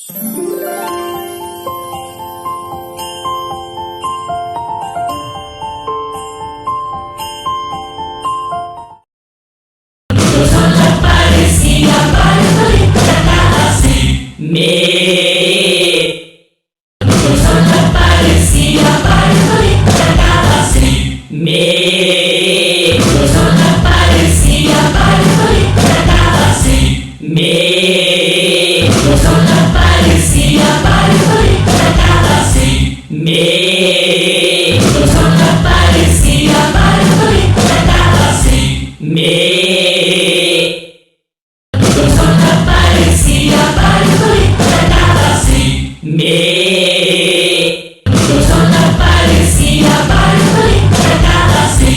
Parecía Bartolito cantaba así. Sonido parecía Bartolito cantaba así. Sonido parecía Bartolito cantaba así. Sonido parecía Bartolito cantaba así. Sonido parecía Bartolito cantaba así. Sonido parecía Bartolito cantaba así. Sonido parecía Bartolito cantaba así.